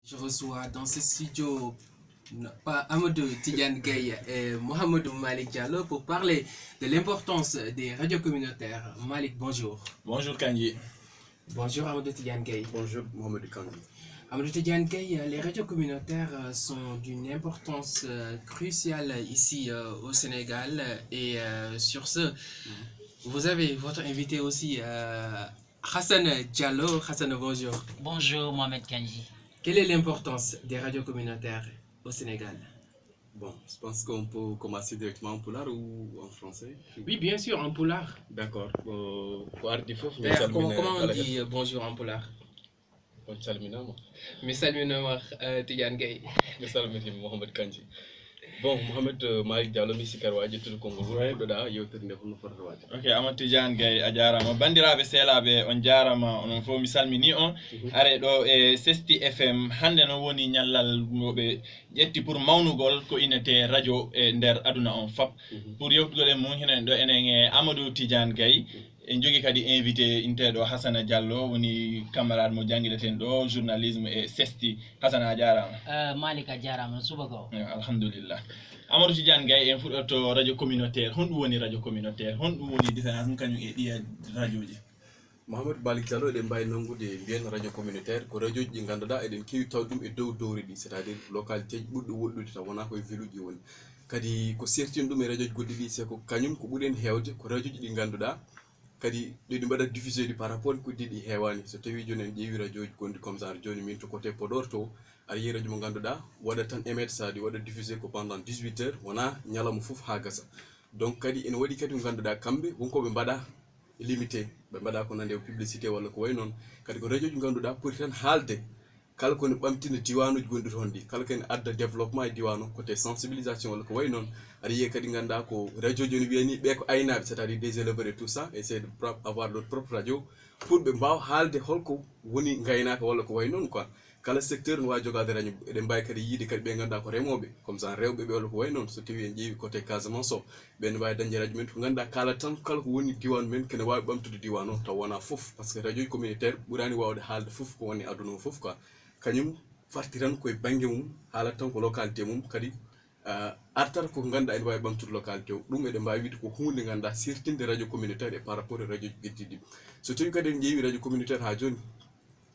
Je reçois dans ce studio pas Amadou Tidiane Gaye et Mohamedou Malik Diallo pour parler de l'importance des radios communautaires. Malik, bonjour. Bonjour Kanji. Bonjour Amadou Tidiane Gaye. Bonjour Mohamed Kanji. Amadou Tidiane Gaye, les radios communautaires sont d'une importance cruciale ici au Sénégal et sur ce, vous avez votre invité aussi, Hassan Diallo. Hassan, bonjour. Bonjour Mohamed Kanji. Quelle est l'importance des radios communautaires au Sénégal? Bon, je pense qu'on peut commencer directement en poulard ou en français. Oui, bien sûr, en poulard. D'accord. Comment on dit bonjour en poulard? Misalminama Tidiane Gaye. Misalminama Mohamed Kanji. Bon, Mohamed Malik Diallo mi sikar waji tul Congo da yewtere nde hono forto waji. Ok, Amadou Tidiane Gaye a jarama bandiraɓe sehlaɓe on jarama onon fof mi salmini on are ɗo e Sesti FM hande no woni ñallal moɓe ƴetti pour mawnugol ko inete radio e nder aduna on fab pour yewtugol e mum henen ɗo enen e Amadou Tidiane Gaye en jogui kadi invité inteɗo Hassana Diallo woni camarade mo jangguireten ɗo journalisme e Sesti. Hassana a jarama. Malik a jarama subaka o. Alhamdulillah. Amadou Tidiane Gaye en fuɗɗoto radio communautaire honɗum woni radio communautaire honɗum woni différence ɗum kañum e ɗiya radio ji. Mohamed Malik Diallo eɗen mbawi nangude mbiyen radio communautaire ko radio ji ɗi ganduɗa eɗen kewi taw ɗum e dow dowri ɗi c'est à dire localité ji ɓurɗo woɗɗude taw wona koye ville uji woni kadi ko sertini ɗum e radio ji goɗɗi ɗi c'est ko kañum ko ɓuuri en hewde ko radio ji ɗi ganduɗa kadi ɗiɗi mbaɗa diffusé ɗi par rapport ko ɗiɗi hewani so tawi joni en ƴeewi radio ji gonɗi comme ça joni min to côté Podor to aɗa yiyi radio mo ganduɗa waɗa tan émettre ça di waɗa diffusé ko pendant 18 heures wona ñalawma foof ha gasa donc kadi ene waɗi kadi ko ganduɗa kamɓe wonkoɓe mbaɗa limité ɓe mbaɗa ko nande publicité walla ko way noon kadi ko radio ji ganduɗa poti tan haalde kala kone ɓamtina diwanuji gonɗi toon ɗi kala kene adda développement e diwan o côté sensibilisation walla ko way noon aɗa yiiya kadi ganduɗa ko radio joni wiyani ɓe ko aynaɓe c'est à dire des éleveurs et tout ça essayer de avoir leur propre radio pour ɓe mbawa haalde holko woni gaynaka walla ko way noon quoi kala secteur no wawi jogade radio eɗen mbawi kadi yiide kadi ɓe ganduɗa ko remoɓe comme ça rewɓe ɓe walla ko way noon so tawi en ƴeewi côté Casamance o ɓen wawi dañde radio men ko ganduɗa kala tan kala ko woni diwan men kene wawi ɓamtude diwan o taw wona foof par ce que radio ji communautaire ɓuurani wawde haalde foof ko woni aduna o foof quoi kañum farti tan koye banggue mum haalata tan ko localité mum kadi artata ko ganduɗa ene wawi ɓamtude localité o ɗum eɗen mbawi wiide ko hunde ganduɗa sertinde radio communautaire e par rapport e radio ji geddiɗi so tawi kadi en ƴeewi radio communautaire ha joni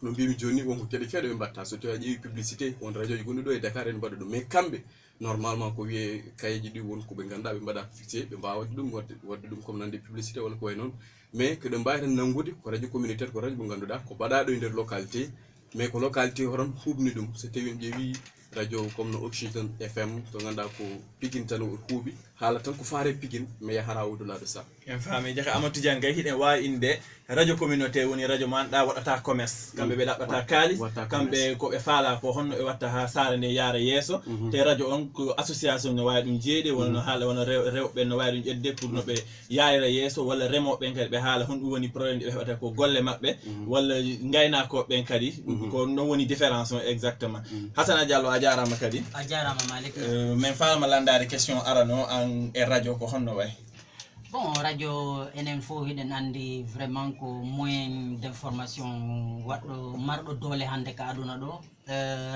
no mbimi joni wonko gueɗe kewɗe ɓe mbatta so tawi a ƴeewi publicité won radio ji gonɗi ɗo e Dakar ene mbaɗa ɗum mais kamɓe normalement ko wiye kayeji ɗi won koɓe ganduɗa ɓe mbaɗa fixé ɓe mbawa wadde ɗum wadde ɗum comme nande publicité walla ko way noon mais ko ɗe mbawi tan nangude ko radio communautaire ko radio mo ganduɗa ko mbaɗaɗo e nder localité mais ko localité horon huɓni ɗum so tawi en ƴeewi radio comme no Oxygène FM to ganduɗa ko Pikine tan o huuɓi haala tan ko faare Pikine mais yahara wudulaɗo sa en faami jaka Amadou Tidiane Gaye hiɗen wawi inde radio communautaire woni radio manɗa waɗata commerce kamɓe ɓe ɗaɓɓata kalis kamɓe koɓe faala ko honno ɓe watta ha saara nde yaara yeeso te radio on ko association no wawi ɗum jeeɗe wonno haala wona rewɓe no wawi ɗum ƴedde pour no ɓe yayra yeeso walla remoɓeɓen kadi ɓe haala honɗum woni probléme ɗi ɓe heɓata ko golle maɓɓe walla gaynakoɓeɓen kadi ko non woni différence o exactement Hassana Diallo a jarama kadi a jarama Malik min falma landade question arano an e radio ko honno way. Bon, radio enen fof hiɗen andi vraiment ko moyen d'information waɗɗo marɗo doole hande ka aduna ɗo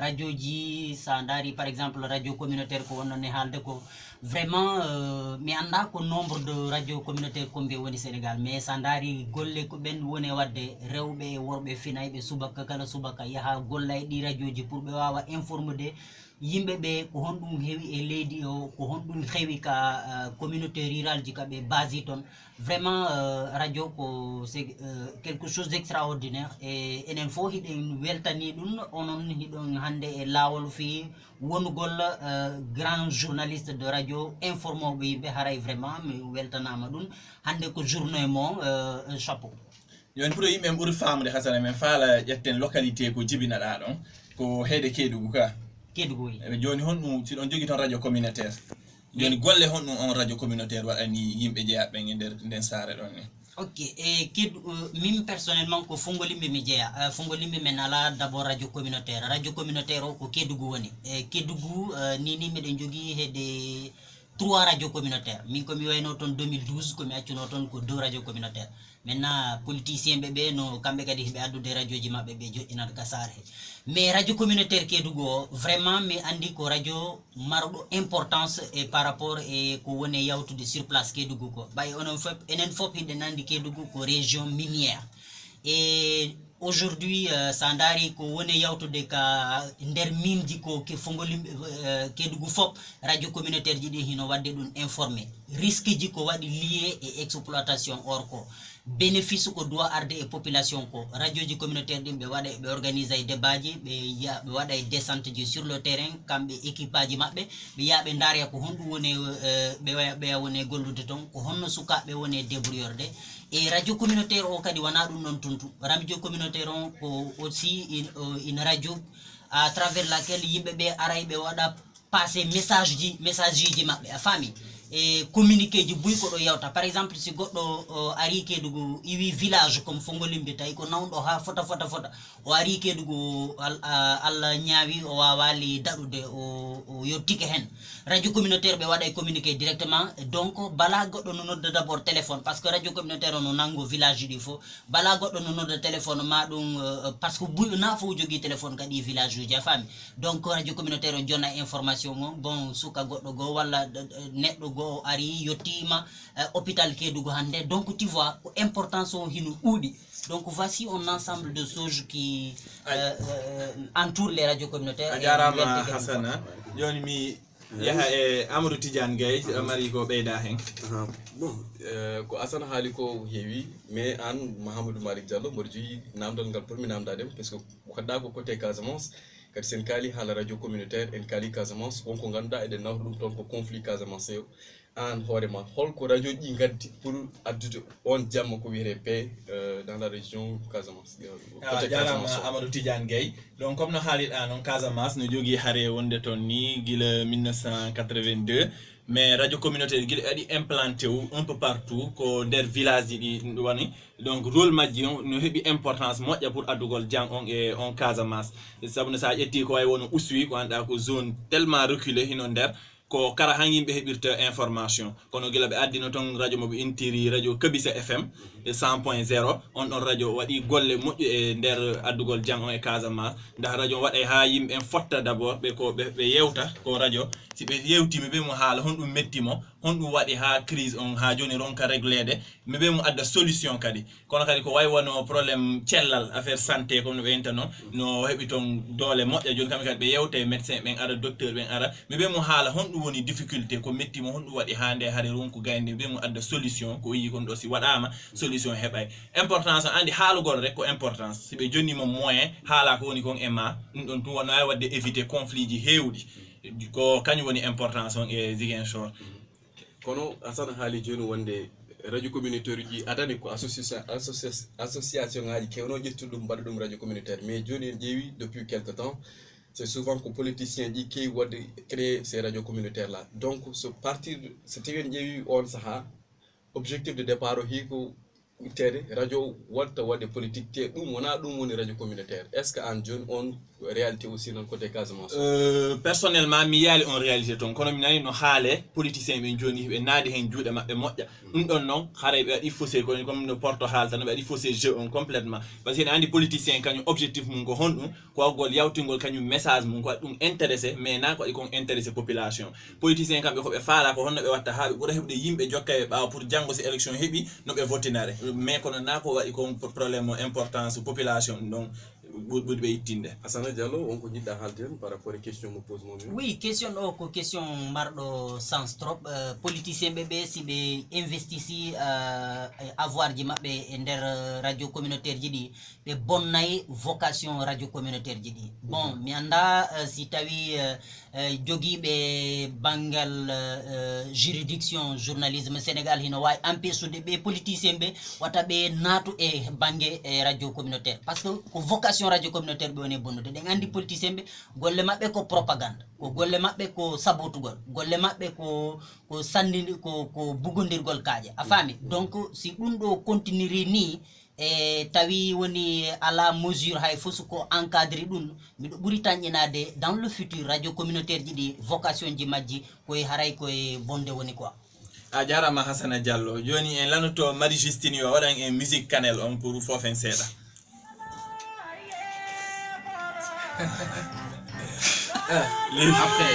radio ji sa dari par exemple radio communautaire ko wonnon e haalde ko vraiment mi anda ko nombre de radio communautaire combien woni Sénégal mais sa dari golle ko ɓen woni wadde rewɓe e worɓe finayɓe subaka kala subaka yaaha golla e ɗi radio ji pour ɓe wawa informude yimɓe ɓe ko honɗum heewi e leydi o ko honɗum heewi ka communauté rural ji kaɓe basi toon vraiment radio ko c'est quelque chose d'extraordinaire e enen fof hiɗen weltani ɗum onon hiɗon hande e lawol fi wonugol grand journaliste de radio informoɓe yimɓe haray vraiment mi weltanama ɗum hande ko journée mo chapeau joni pour yimɓe ɓuuri famde Hassana men faala ƴetten localité ko jibinaɗa ɗon ko heede Kédougou ka Kédougou joni honɗum si ɗon jogui toon radio communautaire joni golle honɗum on radio communautaire waɗani yimɓe jeeyaɓe e nder nden saare ɗon ni ok e min personnellement ko Fungolimbi mi jeeya Fungolimbi men ala d'abord radio communautaire o ko Kédougou woni e Kédougou ni miɗen jogui hedde 3 radios communautaires min komi wayno ton 2012 komi accuno ton ko 2 radios communautaires maintenant politicien ɓe no kamɓe kadi ɓe addude radio ji maɓɓe ɓe joƴƴinata ka sar he mais radio communautaire Kédougou vraiment mi andi ko radio marɗo importance et par rapport e ko woni yawtude sur place Kédougou ko ɓay onon fop enen fop hiɗen andi Kédougou ko région minière et aujourd'hui sa daari ko woni yawtude ka nder minji ko ke Fongoli Kédougou fop radio communautaire ji ɗi hino wadde ɗum informé risque ji ko waɗi lié e exploitation or ko bénéfice ko doit arde e population ko radio ji communautaire ɗin ɓe waɗa ɓe organise ay débat ji ɓe waɗa e descente ji sur le terrain kamɓe équipage ji maɓɓe ɓe yaha ɓe daara ko honɗum woni ɓe woni gollude ton ko honno sukaɓe woni débrouillorde et radio communautaire o kadi wona ɗum ɗon tuntu radio communautaire on ko aussi une radio à travers laquelle yimɓeɓe aray ɓe waɗa passé message ji maɓɓe a faami e communiqué ji buy ko ɗo yawta par exemple si goɗɗo ari Kédougou iwi village comme Fongolimbi tawi ko nawɗo ha fota o ari Kédougou Allah ñaawi o wawali daɗude o yettike hen radio communautaire ɓe waɗa communiqué directement donc bala goɗɗo no nodda d' abord téléphone par ce que radio communautaire o no nango village ɗi fo bala goɗɗo no nodda téléphone ma ɗum par ce que buy na fo jogui téléphone kadi village uji a faami donc radio communautaire o jonna information o bon suka goɗɗo go walla neɗɗo go ari yottima hôpital Kédougou hande donc tu vois importance o hino ɗuuɗi donc voici un ensemble de choses qui entourent les radios communautaires. A jarama Hassana joni mi yaha e Amadou Tidiane Gaye mari ko ɓeyda hen. Bon ko Asana haali ko heewi mais an Mahamadou Malick Diallo mboɗo jogi namdal ngal pour mi namdadem par ce que kodɗa ko côté Casamance kadi sen kaali haala radio communautaire en kaali Casamance wonko ganduɗa eɗen nawta ɗum toon ko conflit Casamance o an hoorema holko radio ji gaddi pour addude on jamma ko wiyete paix dans la région Casamance. Jarama Amadou Tidiane Gaye donc comme no haaliɗa noon Casamance no jogui haare wonde toon ni guila 1982 mais radio communautaire guila aɗi implanté un peu partout ko nder village ji ɗi woni donc rôle majji on no heeɓi importance moƴƴa pour addugol jang on e on Casamance saabu no sa ƴetti ko way wono Oussouye ko anduɗa ko zone tellement reculé hino nder ko kara han yimɓe heɓirta information kono gila ɓe addino ton radio moɓe intiri radio Kabisa FM 100.0 on ɗon radio waɗi golle moƴƴu e nder addugol jang on e Casamance nda radio waɗay ha yimɓe en fotta d' abord ɓe yewta ko radio si ɓe yewtima ɓe mo haala honɗum mettimo honɗum waɗi ha crise on ha joni ronka réglede mi ɓe mo adda solution kadi kono kadi ko way wono probléme cellal affaire santé comme no ɓe yinta noon no heɓi toon doole moƴƴa joni kamɓe kadi ɓe yewta e médecin ɓen ara docteur ɓen ara mi ɓe mo haala honɗum woni difficulté ko mettimo honɗum waɗi ha nde haare ronku gayde mi ɓe mo adda solution ko yi kon ɗo si waɗama solution heɓay importance andi haalugol rek ko importance si ɓe jonnimo moyen haala ko woni kon e ma ɗum ɗon tun wonno wawi wadde éviter conflit ji hewɗi ko kañum woni importance on e Ziguinchor. Kono Asana haali joni wonde radio communautaire ji adani ko association ngaji kewno ƴettude ɗum mbaɗa ɗum radio communautaire mais joni en ƴeewi depuis quelque temps c'est souvent que politiciens ji kewi wadde créer ces radios communautaires là donc so partir so tawi en ƴeewi on saaha objectif de départ o hiko tede radio watta wadde politique te ɗum wona ɗum woni radio communautaire est ce que an joni on réalité aussi non côté Casamance. Personnellement mi yaali on réalité ton kono mi nani no haale politicien ɓe joni ɓe naadi hen juuɗe maɓɓe moƴƴa ɗum ɗon noon haara ɓe waɗi faussé ko comme no porto haalta no ɓe waɗi faussé jeu on complètement par ce que ene andi politicien kañum objectif mum ko honɗum ko waggol yawtingol kañum message mum ko waɗi ɗum intéressé mais na ko waɗi kon intéressé population politicien kamɓe koɓe faala ko honno ɓe watta ha ɓe ɓuura heɓde yimɓe jokka e ɓaawa pour janggo si élection heeɓi no ɓe votinare mais kono na ko waɗi kon probléme importance population donc ɓuuri ɓe ittinde. Asana Diallo wonko jiɗɗa haalde hen par rapport e question mo pose momi. Oui, question ɗo ko question marɗo sens trop politicien ɓe si ɓe investisi avoir ji maɓɓe e nder radio communautaire ji ɗi ɓe bonnay vocation radio communautaire ji ɗi bon mi anda si tawi joguiɓe banggal juridiction journalisme Sénégal hino wawi empêchude ɓe politicien ɓe wata ɓe naatu e banggue radio communautaire par ce que ko vocation radio communautaire ɓe woni bonnude ɗen andi politicien ɓe golle maɓɓe ko propagande ko golle maɓɓe ko sabotugol golle maɓɓe ko sandinde ko bugodirgol kaaƴe a faami donc si ɗum ɗo continueri ni e tawi woni ala mesure hay fosu ko encadré ɗum miɗo ɓuri tañƴinade dans le futur radio communautaire ji ɗi vocation ji majji koye haray koye bonde woni quoi. a jarama Hassana Diallo joni en lanoto Marie Justine yo waɗan en musique canel on pour fofen seeɗa. Après,